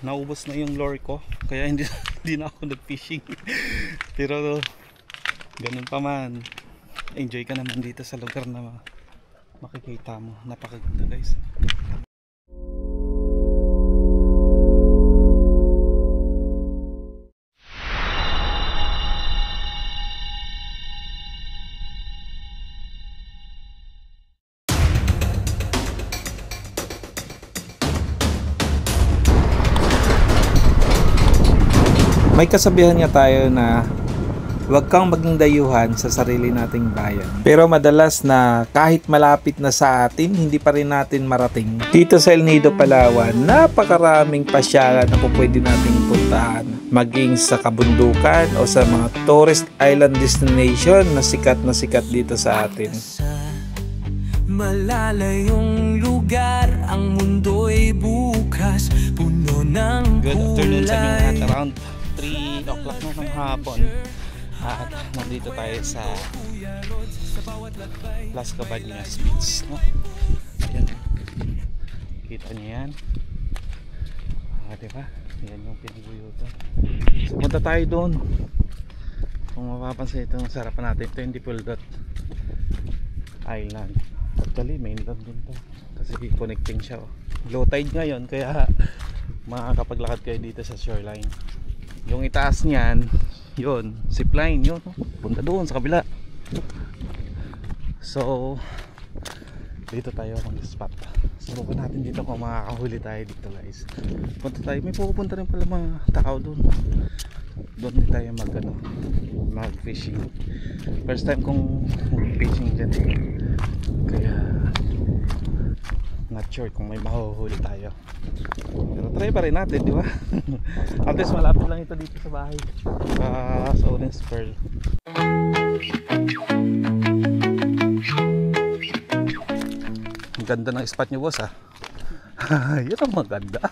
naubos na yung lure ko, kaya hindi na ako nag-fishing. Pero ganun pa man, enjoy ka naman dito sa lugar na makikita mo. Napakaganda guys. May kasabihan nga tayo na huwag kang maging dayuhan sa sarili nating bayan. Pero madalas na kahit malapit na sa atin, hindi pa rin natin marating. Dito sa El Nido, Palawan, napakaraming pasyalan na pwede nating puntahan. Maging sa kabundukan o sa mga tourist island destination na sikat dito sa atin. Malalayong lugar, ang mundo'y bukas, puno ng Good afternoon sa inyo lahat. kulay. Around 3 o'clock na ng hapon at nandito tayo sa Las Cabañas Beach, no? Ayan, kita niyo yan, diba? Yan yung pinaguyutan. So punta tayo doon. Kung mapapansin, itong sarapan natin, ito yung Dipoldat Island. Actually mainland din to kasi connecting siya, oh. Low tide ngayon kaya makakapaglakad kayo dito sa shoreline. Yung itaas niyan, yun, zipline yun, punta doon sa kabila. So dito tayo on the spot. Subukan natin dito kung makakahuli tayo dito guys. Punta tayo, may pupunta rin pala mga tao doon. Doon din tayo mag fishing. First time kong fishing dyan eh. Kaya not sure kung may mahuhuli tayo. Pero try pa rin natin, di ba? At least malapit lang ito dito sa bahay, sa Orange Pearl. Ang ganda ng spot nyo boss, ah. Yun ang maganda.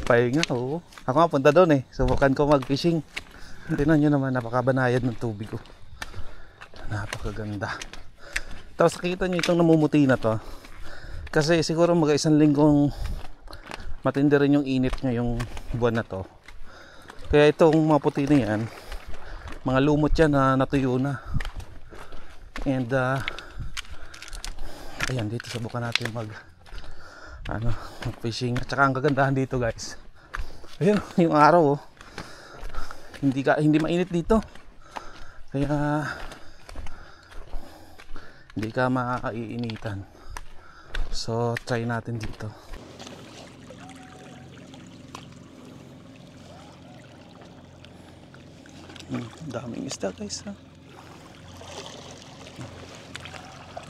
Pahinga, oo. Ako nga punta doon eh. Subukan ko mag-fishing. Tingnan nyo naman, napakabanayad ng tubig ko. Napakaganda. Tapos nakikita nyo itong namumuti na to. Kasi siguro mga isang linggong matindi rin yung init ngayong buwan na to. Kaya itong mga puti na yan, mga lumot yan na natuyo na. And ayan, dito subukan natin mag-fishing. At saka ang kagandahan dito guys, ayun yung araw, oh. Hindi mainit dito. Kaya hindi ka maiinitan. So try natin dito. Daming isda guys, ha?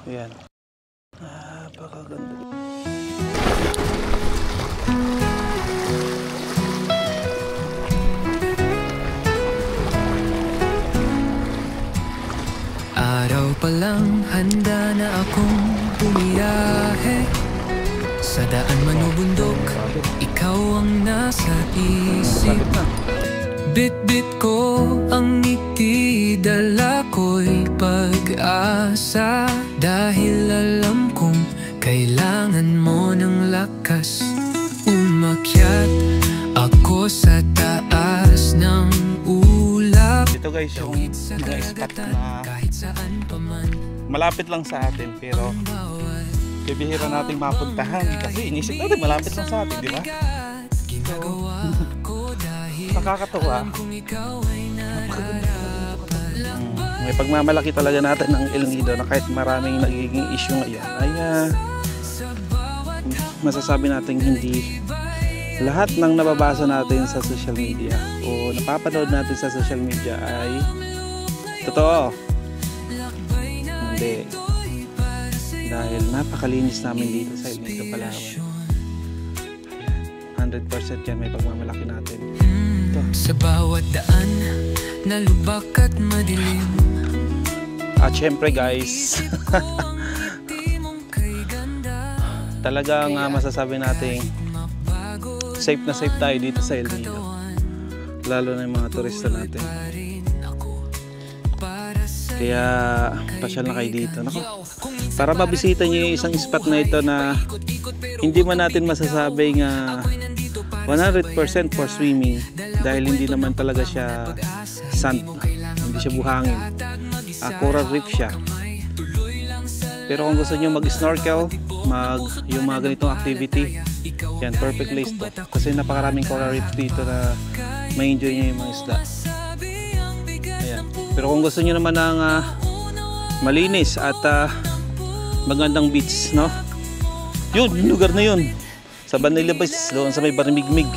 Ayan, napakaganda. Araw pa lang handa na akong bumiyahe. Sa daan man o bundok, ikaw ang nasa isip. Bit-bit ko ang ngiti, dala ko'y pag-asa. Dahil alam kong kailangan mo ng lakas. Umakyat ako sa taas ng ulap. Ito guys yung mga spot na malapit lang sa atin, pero bibihira nating mapuntahan kasi inisip natin malapit lang sa atin, di ba? Nakakatuwa. May pagmamalaki talaga natin ng El Nido na kahit maraming nagiging issue ngayon ay masasabi natin hindi lahat ng nababasa natin sa social media o napapanood natin sa social media ay totoo. Hindi. Dahil napakalinis namin dito sa El Nido, Palawan. 100% yan, may pagmamalaki natin. Sa bawat daan na lubak at madilim. At syempre guys, talagang masasabi natin safe na safe tayo dito sa El Nido, lalo na yung mga turista natin. Kaya pasyal na kayo dito. Nako, para mabisita nyo yung isang spot na ito na hindi man natin masasabing 100% for swimming dahil hindi naman talaga siya sand, hindi siya buhangin. Coral reef siya. Pero kung gusto nyo mag-snorkel, yung mga ganitong activity, yan, perfect place to. Kasi napakaraming coral reef dito na may enjoy nyo yung mga isda. Ayan. Pero kung gusto nyo naman ng malinis at magandang beach, no? Yun, yung lugar na yun. Sa Banila Beach, doon sa may Barimigmig.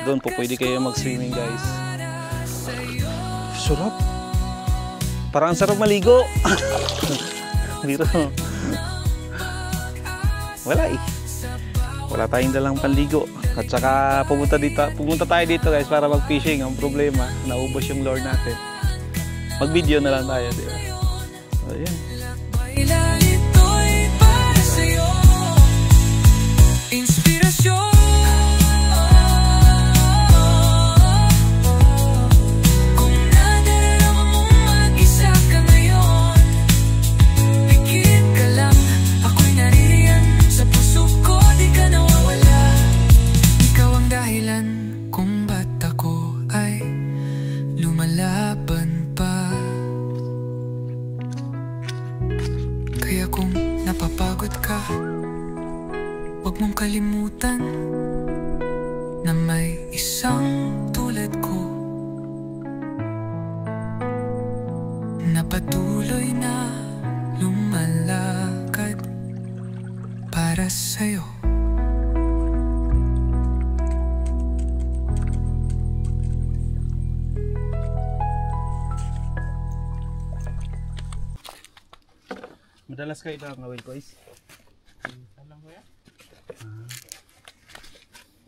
Doon po pwede kayo mag-swimming, guys. Sarap. Parang ang sarap maligo. Dito. Wala eh. Wala tayong dalang panligo. At saka pumunta tayo dito, guys, para mag-fishing. Ang problema, naubos yung lure natin. Mag-video na lang tayo, di ba? Ayan. Kaya kung napapagod ka, huwag mong kalimutan na may isang tulad ko na patuloy na lumalakad para sa'yo. Madalas kayo ito ang gawin ko, guys. Alam ko yan?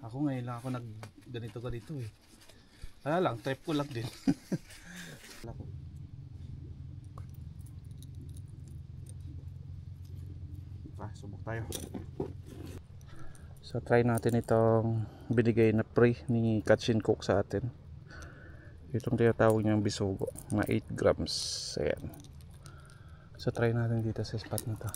Ako ngayon lang ako ganito eh. Wala lang, trip ko lang din. Subok tayo. So try natin itong binigay na pre ni Katsin Cook sa atin. Itong tinatawag niyang bisugo na 8 grams. Ayan. So try natin dito sa spot na to.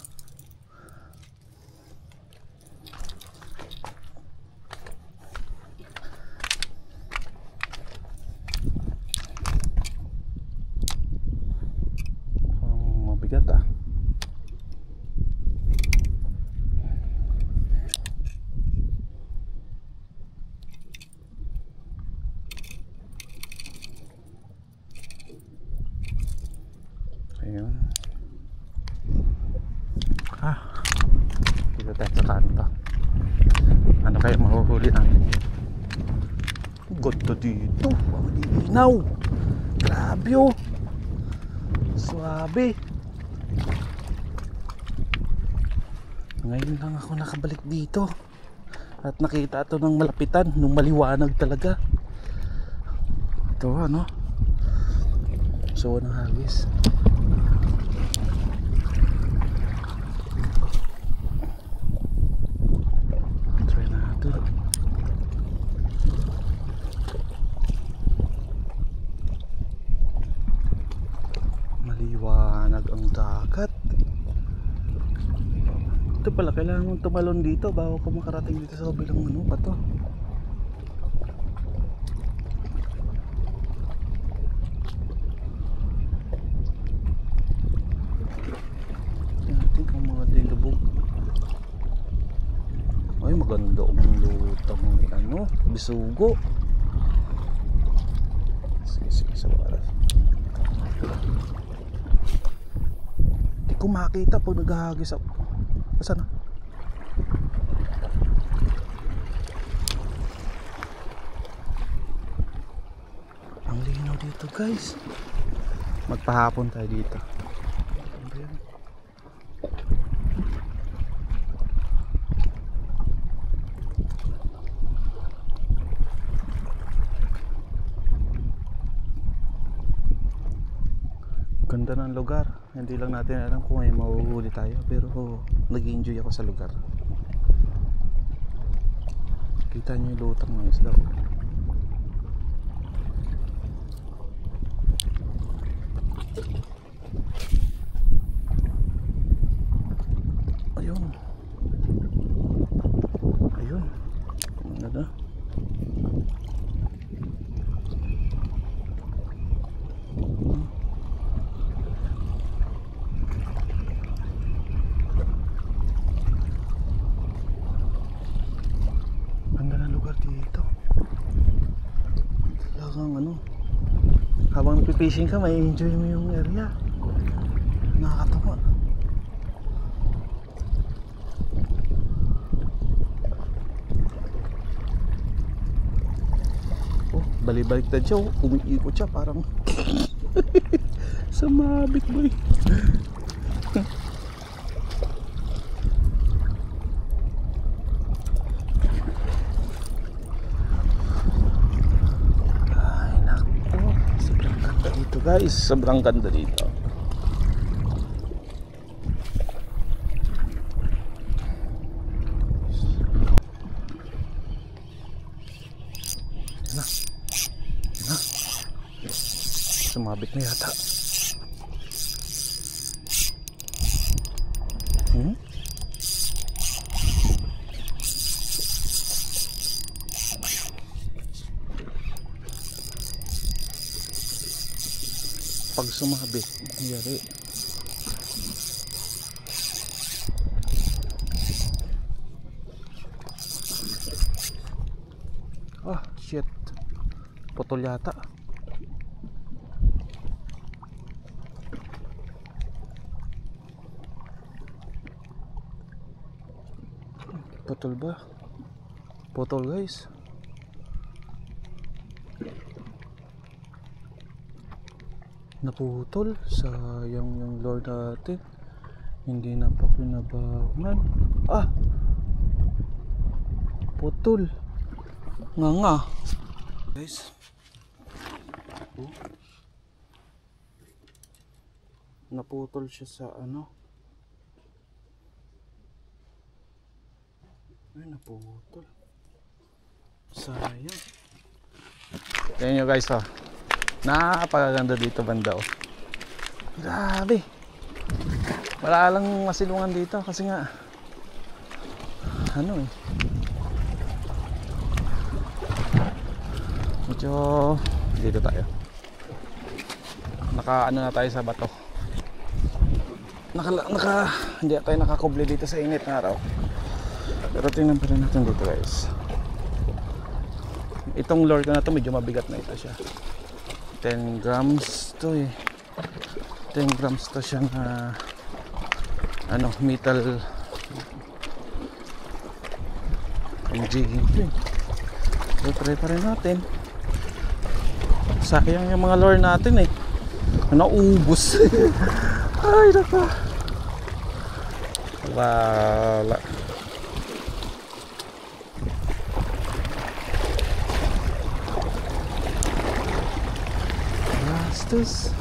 Mabigat ah. Ayun. Dito tayo sa kanto. Ano kaya mahuhuli natin? Ganda dito. Malinaw. Grabe oh. Suabe. Ngayon lang ako nakabalik dito. At nakita ito ng malapitan. Nung maliwanag talaga. Ito ano. So ng hagis. Maliwanag ang dagat. Ito pala, kailangan mong tumalon dito bago ka makarating dito sa kabilang ano pa to. Tingnan natin kung mga dilubog. Ay, maganda ang lutang ano, bisugo. Sige, sa baras. Di ko makita pag naghahagis ako. Saan na? Ang linaw dito, guys. Magpahapon tayo dito. Ganda ng lugar. Hindi lang natin alam kung may mahuhuli tayo, pero nag-enjoy ako sa lugar. Kita nyo yung lutang ng isda. magpipishing ka, may enjoy mo yung area. Nakakatawa. Oh, bali-baliktad siya. Umiikot siya parang sumabit boy. Ay naku, sobrang ganda dito guys. Sobrang ganda dito. Sumabit na yata. Pag sumabit, nangyari. Ah, shit. Putol yata. Putol ba? Putol guys. Naputol. Sayang yung Lord natin. Hindi na pa pinabangan. Ah! Putol. Nga. Guys. Oh. Naputol siya sa ano. Ay, naputol. Sayang. Tingnan nyo guys, oh. Napakaganda dito banda, oh. Grabe. Wala lang masilungan dito kasi nga ano eh. Medyo dito tayo. Ano na tayo sa bato. Hindi tayo nakakuble dito sa init na araw. Pero tingnan pa rin natin dito guys. Itong lure ko na to medyo mabigat na ito siya. 10 grams to eh. 10 grams to siya na ano, metal ang jigging to eh. So try pa rin natin. Sayang yung mga lure natin eh. Naubos. Ay naka. Wala. Bastos.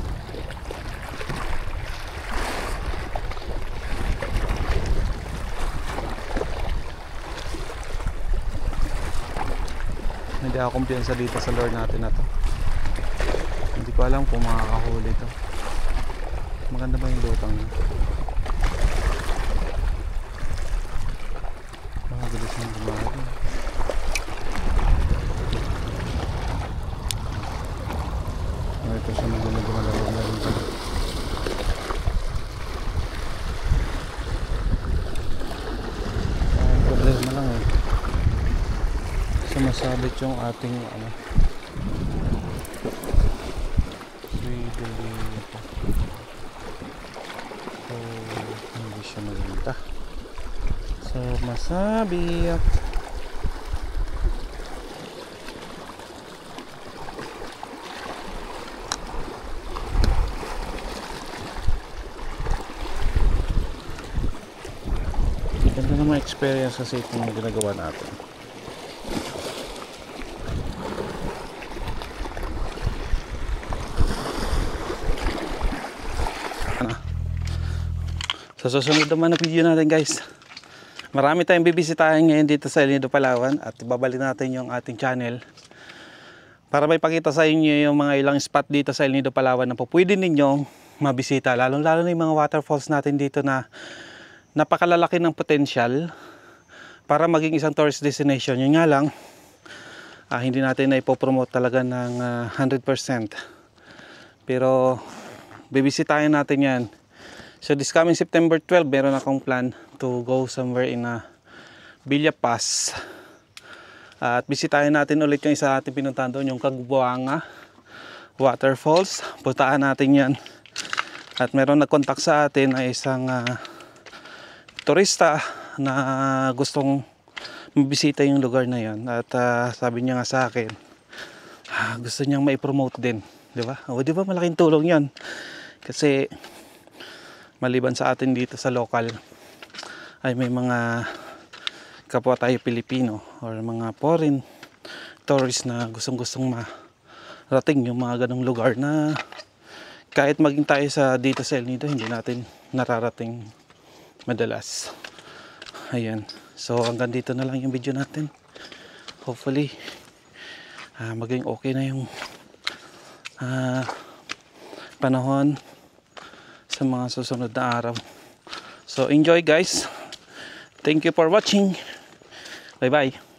Hindi ako kumpiyansa dito sa lure natin na to. Hindi ko alam kung makakahuli to. Maganda ba yung lutang niya? Makabilis yung gumagin. Ito siya magulog-gumalaw na rin siya. Ang problema lang eh. Sumasabit yung ating ano, swivel dito. So hindi siya maganda. So masabit. Ganda naman experience kasi itong ginagawa natin. Sa susunod naman na video natin guys, marami tayong bibisitahin ngayon dito sa El Nido, Palawan, at ibabalik natin yung ating channel para may pakita sa inyo yung mga ilang spot dito sa El Nido, Palawan na po pwede ninyong mabisita, lalo na yung mga waterfalls natin dito na napakalalaki ng potential para maging isang tourist destination. Yun nga lang, hindi natin na ipopromote talaga ng 100%, pero bibisitahin natin yan. So this coming September 12, meron akong plan to go somewhere in Villa Paz. At bisitahin natin ulit yung isa natin pinuntahan doon, yung Caguboanga waterfalls. Puntaan natin yan. At meron nag-contact sa atin ay isang turista na gustong mabisita yung lugar na yan. At sabi niya nga sa akin, gusto niyang mai-promote din. Diba? O diba malaking tulong yan? Kasi maliban sa atin dito sa local, ay may mga kapwa tayo Pilipino or mga foreign tourists na gustong marating yung mga ganong lugar na kahit maging tayo dito sa El Nido, hindi natin nararating madalas. Ayan. So hanggang dito na lang yung video natin. Hopefully maging okay na yung panahon sa mga susunod na araw. So enjoy guys. Thank you for watching. Bye bye.